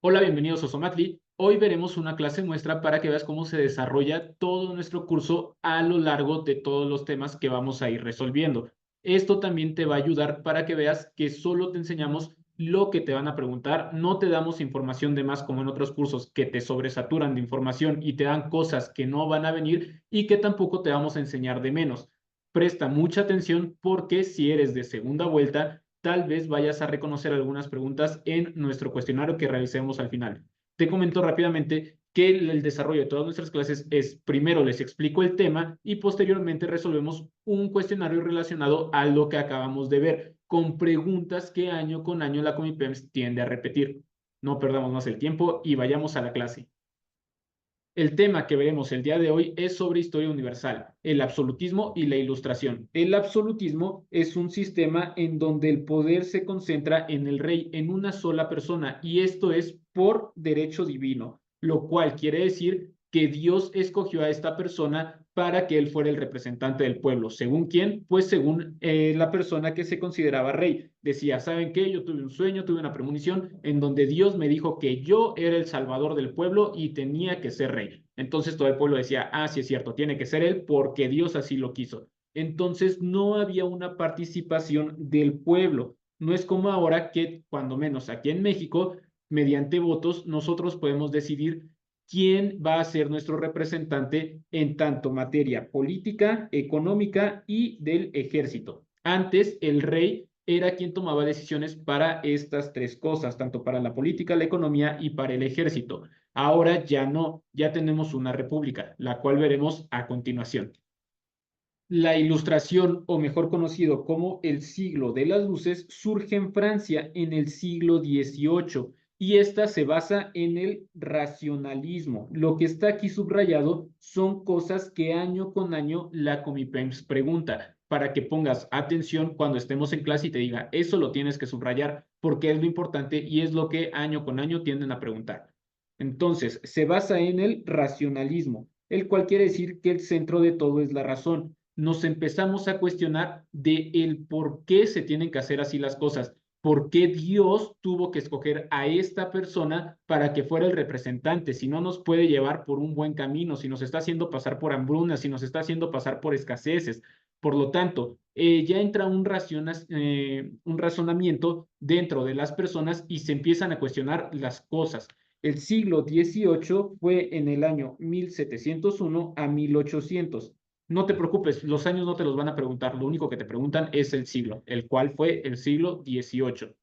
Hola, bienvenidos a Osomatli. Hoy veremos una clase muestra para que veas cómo se desarrolla todo nuestro curso a lo largo de todos los temas que vamos a ir resolviendo. Esto también te va a ayudar para que veas que solo te enseñamos lo que te van a preguntar, no te damos información de más como en otros cursos que te sobresaturan de información y te dan cosas que no van a venir y que tampoco te vamos a enseñar de menos. Presta mucha atención porque si eres de segunda vuelta, tal vez vayas a reconocer algunas preguntas en nuestro cuestionario que realicemos al final. Te comento rápidamente que el desarrollo de todas nuestras clases es, primero les explico el tema y posteriormente resolvemos un cuestionario relacionado a lo que acabamos de ver, con preguntas que año con año la Comipems tiende a repetir. No perdamos más el tiempo y vayamos a la clase. El tema que veremos el día de hoy es sobre historia universal, el absolutismo y la ilustración. El absolutismo es un sistema en donde el poder se concentra en el rey, en una sola persona, y esto es por derecho divino, lo cual quiere decir que Dios escogió a esta persona para que él fuera el representante del pueblo. ¿Según quién? Pues según la persona que se consideraba rey. Decía, ¿saben qué? Yo tuve un sueño, tuve una premonición en donde Dios me dijo que yo era el salvador del pueblo y tenía que ser rey. Entonces todo el pueblo decía, ah, sí es cierto, tiene que ser él porque Dios así lo quiso. Entonces no había una participación del pueblo. No es como ahora que, cuando menos aquí en México, mediante votos, nosotros podemos decidir quién va a ser nuestro representante en tanto materia política, económica y del ejército. Antes, el rey era quien tomaba decisiones para estas tres cosas, tanto para la política, la economía y para el ejército. Ahora ya no, ya tenemos una república, la cual veremos a continuación. La Ilustración, o mejor conocido como el siglo de las luces, surge en Francia en el siglo XVIII y esta se basa en el racionalismo. Lo que está aquí subrayado son cosas que año con año la Comipems pregunta para que pongas atención cuando estemos en clase y te diga, eso lo tienes que subrayar porque es lo importante y es lo que año con año tienden a preguntar. Entonces, se basa en el racionalismo, el cual quiere decir que el centro de todo es la razón. Nos empezamos a cuestionar de el por qué se tienen que hacer así las cosas, por qué Dios tuvo que escoger a esta persona para que fuera el representante, si no nos puede llevar por un buen camino, si nos está haciendo pasar por hambrunas, si nos está haciendo pasar por escaseces. Por lo tanto, ya entra un razonamiento dentro de las personas y se empiezan a cuestionar las cosas. El siglo XVIII fue en el año 1701 a 1800. No te preocupes, los años no te los van a preguntar, lo único que te preguntan es el siglo, el cual fue el siglo XVIII.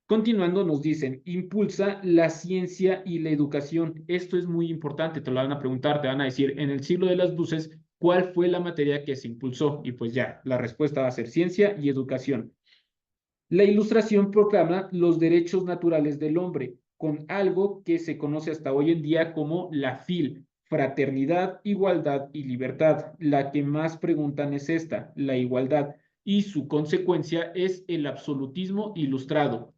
Continuando, nos dicen, impulsa la ciencia y la educación. Esto es muy importante, te lo van a preguntar, te van a decir, en el siglo de las luces, ¿cuál fue la materia que se impulsó? Y pues ya, la respuesta va a ser ciencia y educación. La Ilustración proclama los derechos naturales del hombre, con algo que se conoce hasta hoy en día como la FIL, fraternidad, igualdad y libertad. La que más preguntan es esta, la igualdad, y su consecuencia es el absolutismo ilustrado.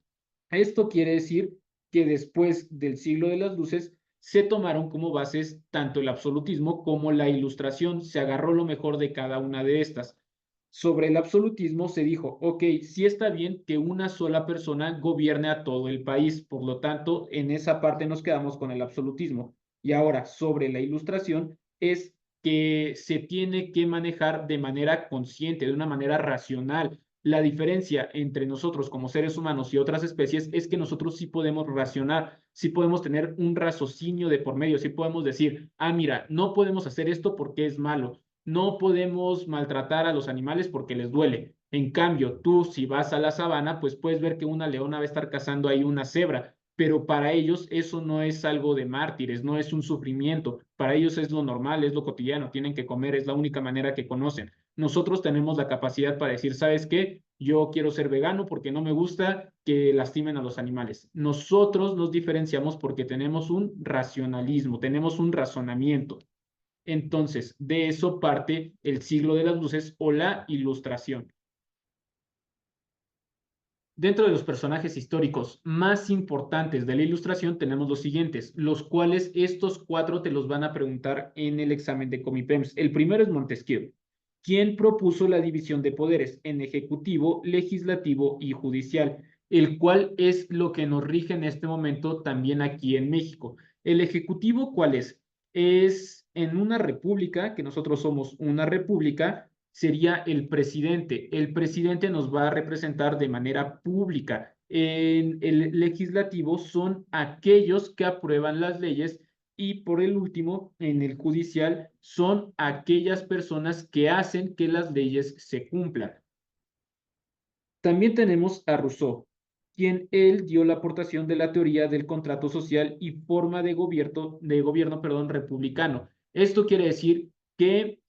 Esto quiere decir que después del siglo de las luces se tomaron como bases tanto el absolutismo como la ilustración, se agarró lo mejor de cada una de estas. Sobre el absolutismo se dijo, ok, sí está bien que una sola persona gobierne a todo el país, por lo tanto, en esa parte nos quedamos con el absolutismo. Y ahora, sobre la ilustración, es que se tiene que manejar de manera consciente, de una manera racional. La diferencia entre nosotros como seres humanos y otras especies es que nosotros sí podemos racionar, sí podemos tener un raciocinio de por medio, sí podemos decir, ah, mira, no podemos hacer esto porque es malo, no podemos maltratar a los animales porque les duele. En cambio, tú si vas a la sabana, pues puedes ver que una leona va a estar cazando ahí una cebra, pero para ellos eso no es algo de mártires, no es un sufrimiento, para ellos es lo normal, es lo cotidiano, tienen que comer, es la única manera que conocen. Nosotros tenemos la capacidad para decir, ¿sabes qué? Yo quiero ser vegano porque no me gusta que lastimen a los animales. Nosotros nos diferenciamos porque tenemos un racionalismo, tenemos un razonamiento. Entonces, de eso parte el siglo de las luces o la ilustración. Dentro de los personajes históricos más importantes de la ilustración tenemos los siguientes, los cuales estos cuatro te los van a preguntar en el examen de Comipems. El primero es Montesquieu, quien propuso la división de poderes en ejecutivo, legislativo y judicial. el cual es lo que nos rige en este momento también aquí en México. ¿El Ejecutivo cuál es? Es en una república, que nosotros somos una república, sería el presidente. El presidente nos va a representar de manera pública. En el legislativo son aquellos que aprueban las leyes y por el último, en el judicial, son aquellas personas que hacen que las leyes se cumplan. También tenemos a Rousseau, quien él dio la aportación de la teoría del contrato social y forma de gobierno, perdón, republicano. Esto quiere decir que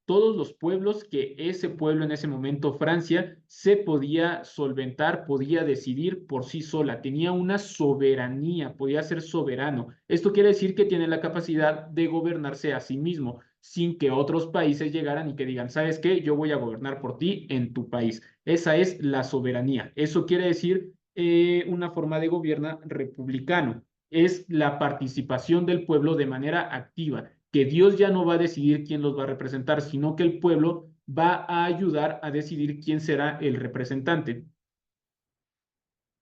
todos los pueblos, que ese pueblo en ese momento, Francia, se podía solventar, podía decidir por sí sola, tenía una soberanía, podía ser soberano. Esto quiere decir que tiene la capacidad de gobernarse a sí mismo, sin que otros países llegaran y que digan, ¿sabes qué? Yo voy a gobernar por ti en tu país. Esa es la soberanía. Eso quiere decir una forma de gobierno republicano. Es la participación del pueblo de manera activa, que Dios ya no va a decidir quién los va a representar, sino que el pueblo va a ayudar a decidir quién será el representante.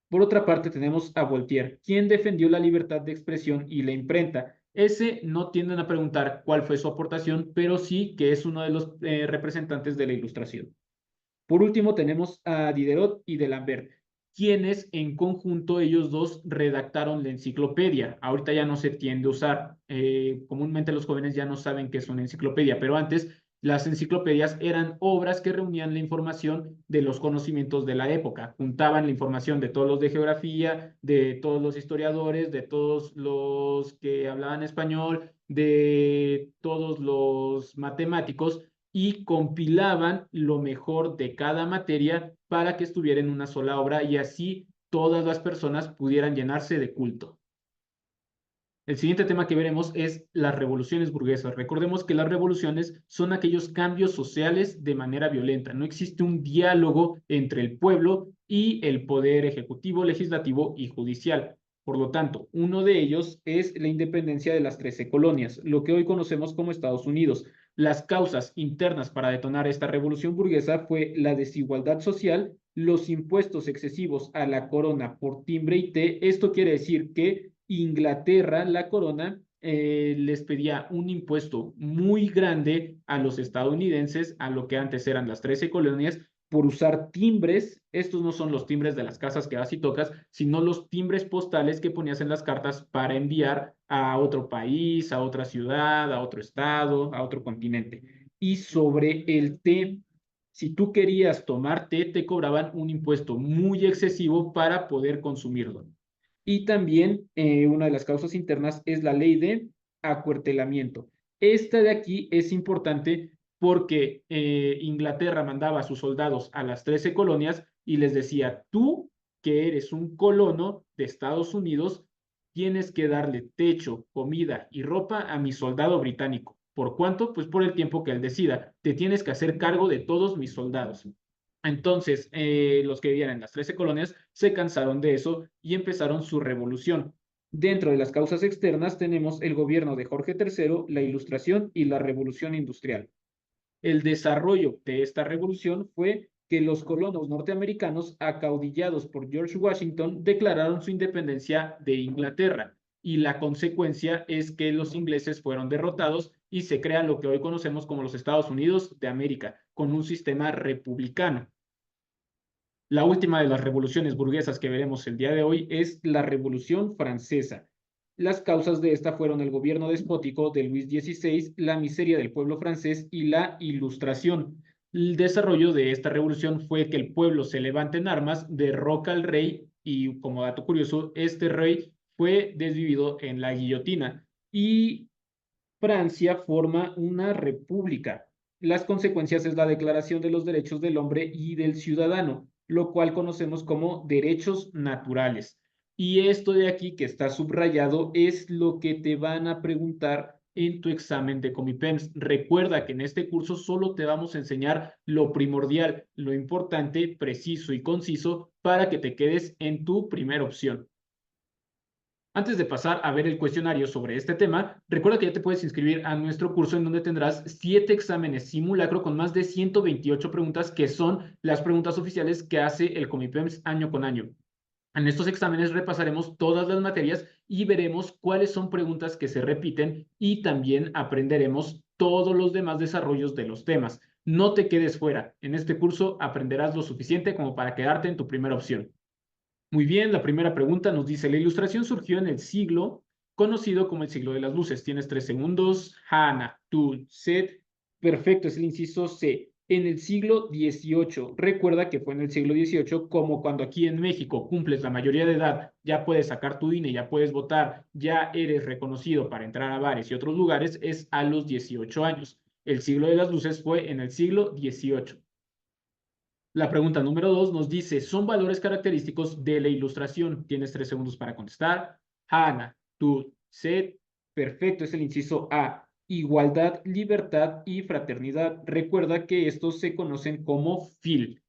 Por otra parte, tenemos a Voltaire, quien defendió la libertad de expresión y la imprenta. Ese no tienden a preguntar cuál fue su aportación, pero sí que es uno de los representantes de la Ilustración. Por último, tenemos a Diderot y D'Alembert, quienes en conjunto ellos dos redactaron la enciclopedia. Ahorita ya no se tiende a usar. Comúnmente los jóvenes ya no saben qué es una enciclopedia, pero antes las enciclopedias eran obras que reunían la información de los conocimientos de la época. Juntaban la información de todos los de geografía, de todos los historiadores, de todos los que hablaban español, de todos los matemáticos y compilaban lo mejor de cada materia para que estuviera en una sola obra y así todas las personas pudieran llenarse de culto. El siguiente tema que veremos es las revoluciones burguesas. Recordemos que las revoluciones son aquellos cambios sociales de manera violenta. No existe un diálogo entre el pueblo y el poder ejecutivo, legislativo y judicial. Por lo tanto, uno de ellos es la independencia de las 13 colonias, lo que hoy conocemos como Estados Unidos. Las causas internas para detonar esta revolución burguesa fue la desigualdad social, los impuestos excesivos a la corona por timbre y té. Esto quiere decir que Inglaterra, la corona, les pedía un impuesto muy grande a los estadounidenses, a lo que antes eran las 13 colonias, por usar timbres. Estos no son los timbres de las casas que vas y tocas, sino los timbres postales que ponías en las cartas para enviar a otro país, a otra ciudad, a otro estado, a otro continente. Y sobre el té, si tú querías tomar té, te cobraban un impuesto muy excesivo para poder consumirlo. Y también una de las causas internas es la ley de acuartelamiento. Esta de aquí es importante porque Inglaterra mandaba a sus soldados a las 13 colonias y les decía, tú que eres un colono de Estados Unidos, tienes que darle techo, comida y ropa a mi soldado británico. ¿Por cuánto? Pues por el tiempo que él decida. Te tienes que hacer cargo de todos mis soldados. Entonces, los que vivían en las 13 colonias se cansaron de eso y empezaron su revolución. Dentro de las causas externas tenemos el gobierno de Jorge III, la Ilustración y la Revolución Industrial. El desarrollo de esta revolución fue que los colonos norteamericanos, acaudillados por George Washington, declararon su independencia de Inglaterra. Y la consecuencia es que los ingleses fueron derrotados y se crea lo que hoy conocemos como los Estados Unidos de América, con un sistema republicano. La última de las revoluciones burguesas que veremos el día de hoy es la Revolución Francesa. Las causas de esta fueron el gobierno despótico de Luis XVI, la miseria del pueblo francés y la Ilustración. El desarrollo de esta revolución fue que el pueblo se levanta en armas, derroca al rey y, como dato curioso, este rey fue desvivido en la guillotina y Francia forma una república. Las consecuencias es la Declaración de los Derechos del Hombre y del Ciudadano, lo cual conocemos como derechos naturales. Y esto de aquí que está subrayado es lo que te van a preguntar en tu examen de Comipems. Recuerda que en este curso solo te vamos a enseñar lo primordial, lo importante, preciso y conciso para que te quedes en tu primera opción. Antes de pasar a ver el cuestionario sobre este tema, recuerda que ya te puedes inscribir a nuestro curso en donde tendrás 7 exámenes simulacro con más de 128 preguntas que son las preguntas oficiales que hace el Comipems año con año. En estos exámenes repasaremos todas las materias y veremos cuáles son preguntas que se repiten y también aprenderemos todos los demás desarrollos de los temas. No te quedes fuera. En este curso aprenderás lo suficiente como para quedarte en tu primera opción. Muy bien, la primera pregunta nos dice, la ilustración surgió en el siglo conocido como el siglo de las luces. Tienes 3 segundos. Hannah, tú, Seth. Perfecto, es el inciso C. En el siglo XVIII. Recuerda que fue en el siglo XVIII como cuando aquí en México cumples la mayoría de edad, ya puedes sacar tu INE, ya puedes votar, ya eres reconocido para entrar a bares y otros lugares, es a los 18 años. El siglo de las luces fue en el siglo XVIII. La pregunta número 2 nos dice, son valores característicos de la ilustración. Tienes 3 segundos para contestar. Hannah, tú, Seth. Perfecto, es el inciso A. Igualdad, libertad y fraternidad. Recuerda que estos se conocen como FIL.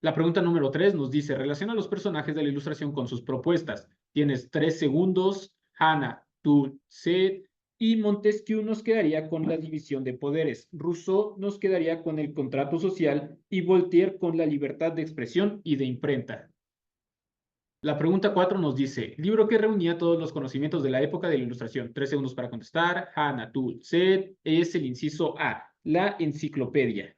La pregunta número 3 nos dice, relaciona a los personajes de la ilustración con sus propuestas. Tienes 3 segundos. Hannah, tú, Seth. Y Montesquieu nos quedaría con la división de poderes. Rousseau nos quedaría con el contrato social y Voltaire con la libertad de expresión y de imprenta. La pregunta 4 nos dice, libro que reunía todos los conocimientos de la época de la Ilustración. 3 segundos para contestar. Hannah, tú, Seth. Es el inciso A, la enciclopedia.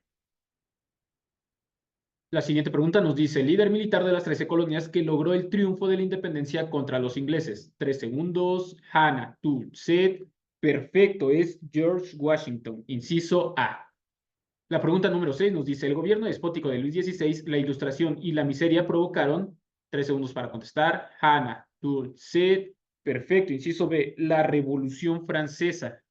La siguiente pregunta nos dice, líder militar de las 13 colonias que logró el triunfo de la independencia contra los ingleses. 3 segundos. Hannah, tú, Seth. Perfecto, es George Washington, inciso A. La pregunta número 6 nos dice, el gobierno despótico de Luis XVI, la ilustración y la miseria provocaron, 3 segundos para contestar, Hannah, tú, Seth. Perfecto, inciso B, la Revolución Francesa.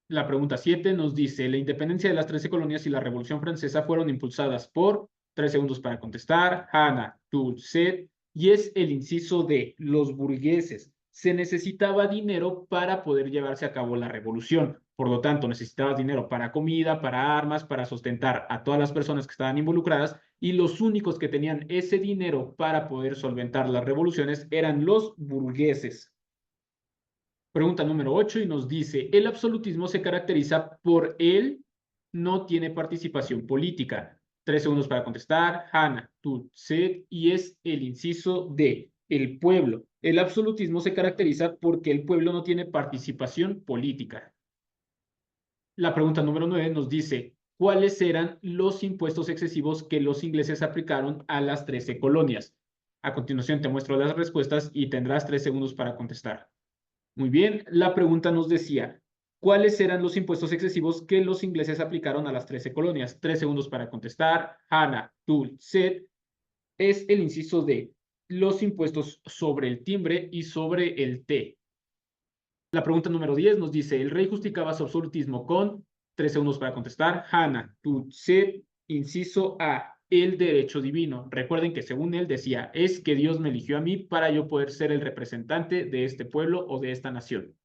La pregunta 7 nos dice, la independencia de las 13 colonias y la Revolución Francesa fueron impulsadas por, 3 segundos para contestar, Hannah, tú, Seth, y es el inciso de los burgueses. Se necesitaba dinero para poder llevarse a cabo la revolución. Por lo tanto, necesitabas dinero para comida, para armas, para sustentar a todas las personas que estaban involucradas, y los únicos que tenían ese dinero para poder solventar las revoluciones eran los burgueses. Pregunta número 8 y nos dice, el absolutismo se caracteriza por él no tiene participación política. 3 segundos para contestar. Hannah, tú, Seth, y es el inciso D, el pueblo. El absolutismo se caracteriza porque el pueblo no tiene participación política. La pregunta número 9 nos dice, ¿cuáles eran los impuestos excesivos que los ingleses aplicaron a las 13 colonias? A continuación te muestro las respuestas y tendrás 3 segundos para contestar. Muy bien, la pregunta nos decía, ¿cuáles eran los impuestos excesivos que los ingleses aplicaron a las 13 colonias? 3 segundos para contestar. Hannah, tú, Seth. Es el inciso D, los impuestos sobre el timbre y sobre el té. La pregunta número 10 nos dice, el rey justificaba su absolutismo con, 3 segundos para contestar. Hannah, tú, Seth. Inciso A, el derecho divino. Recuerden que según él decía, es que Dios me eligió a mí para yo poder ser el representante de este pueblo o de esta nación.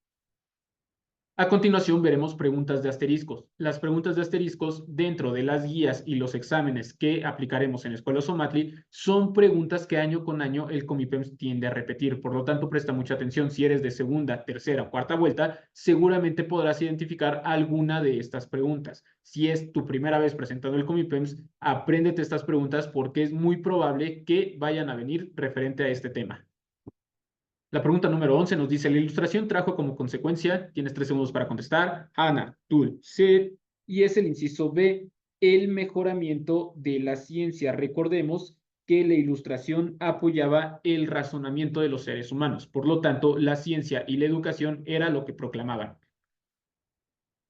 A continuación veremos preguntas de asteriscos. Las preguntas de asteriscos dentro de las guías y los exámenes que aplicaremos en Escuela Somatli son preguntas que año con año el Comipems tiende a repetir. Por lo tanto, presta mucha atención. Si eres de segunda, tercera o cuarta vuelta, seguramente podrás identificar alguna de estas preguntas. Si es tu primera vez presentando el Comipems, apréndete estas preguntas porque es muy probable que vayan a venir referente a este tema. La pregunta número 11 nos dice, la ilustración trajo como consecuencia, tienes 3 segundos para contestar, Hannah, tú, Seth, y es el inciso B, el mejoramiento de la ciencia. Recordemos que la ilustración apoyaba el razonamiento de los seres humanos. Por lo tanto, la ciencia y la educación era lo que proclamaban.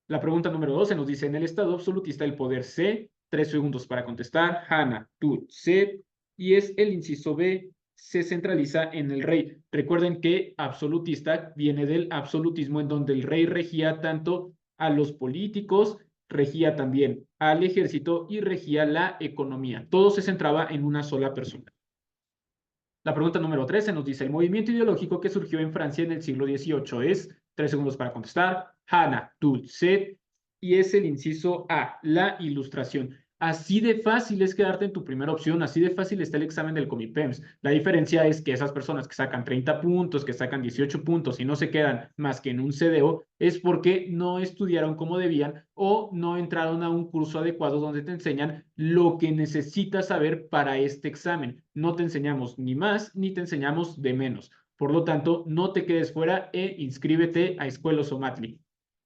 La pregunta número 12 nos dice, en el estado absolutista el poder C, 3 segundos para contestar, Hannah, tú, Seth, y es el inciso B, se centraliza en el rey. Recuerden que absolutista viene del absolutismo en donde el rey regía tanto a los políticos, regía también al ejército y regía la economía. Todo se centraba en una sola persona. La pregunta número 13 nos dice, el movimiento ideológico que surgió en Francia en el siglo XVIII es, 3 segundos para contestar, Hannah, tú, Seth, y es el inciso A, la ilustración. Así de fácil es quedarte en tu primera opción, así de fácil está el examen del Comipems. La diferencia es que esas personas que sacan 30 puntos, que sacan 18 puntos y no se quedan más que en un CDO, es porque no estudiaron como debían o no entraron a un curso adecuado donde te enseñan lo que necesitas saber para este examen. No te enseñamos ni más ni te enseñamos de menos. Por lo tanto, no te quedes fuera e inscríbete a Escuela Somatli.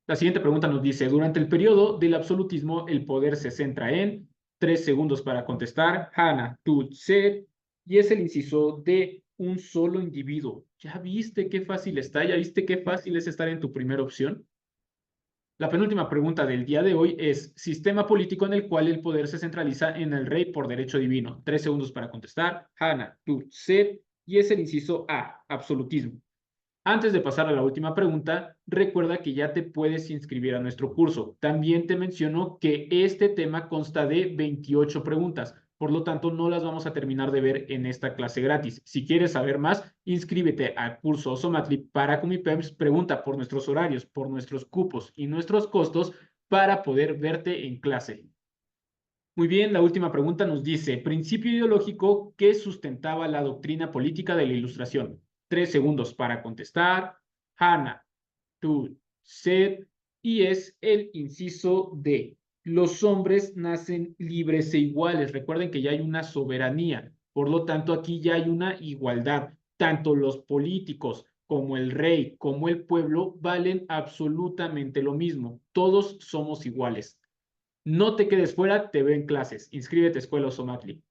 La siguiente pregunta nos dice, durante el periodo del absolutismo, el poder se centra en 3 segundos para contestar, Hannah, tú, Seth, y es el inciso de un solo individuo. ¿Ya viste qué fácil está? ¿Ya viste qué fácil es estar en tu primera opción? La penúltima pregunta del día de hoy es, sistema político en el cual el poder se centraliza en el rey por derecho divino. 3 segundos para contestar, Hannah, tú, Seth, y es el inciso A, absolutismo. Antes de pasar a la última pregunta, recuerda que ya te puedes inscribir a nuestro curso. También te menciono que este tema consta de 28 preguntas, por lo tanto no las vamos a terminar de ver en esta clase gratis. Si quieres saber más, inscríbete al curso Osomatli para Comipems, pregunta por nuestros horarios, por nuestros cupos y nuestros costos para poder verte en clase. Muy bien, la última pregunta nos dice, principio ideológico que sustentaba la doctrina política de la Ilustración. 3 segundos para contestar. Hannah, tú, Seth, y es el inciso D. Los hombres nacen libres e iguales. Recuerden que ya hay una soberanía. Por lo tanto, aquí ya hay una igualdad. Tanto los políticos como el rey, como el pueblo, valen absolutamente lo mismo. Todos somos iguales. No te quedes fuera, te veo en clases. Inscríbete a Escuela Osomatli.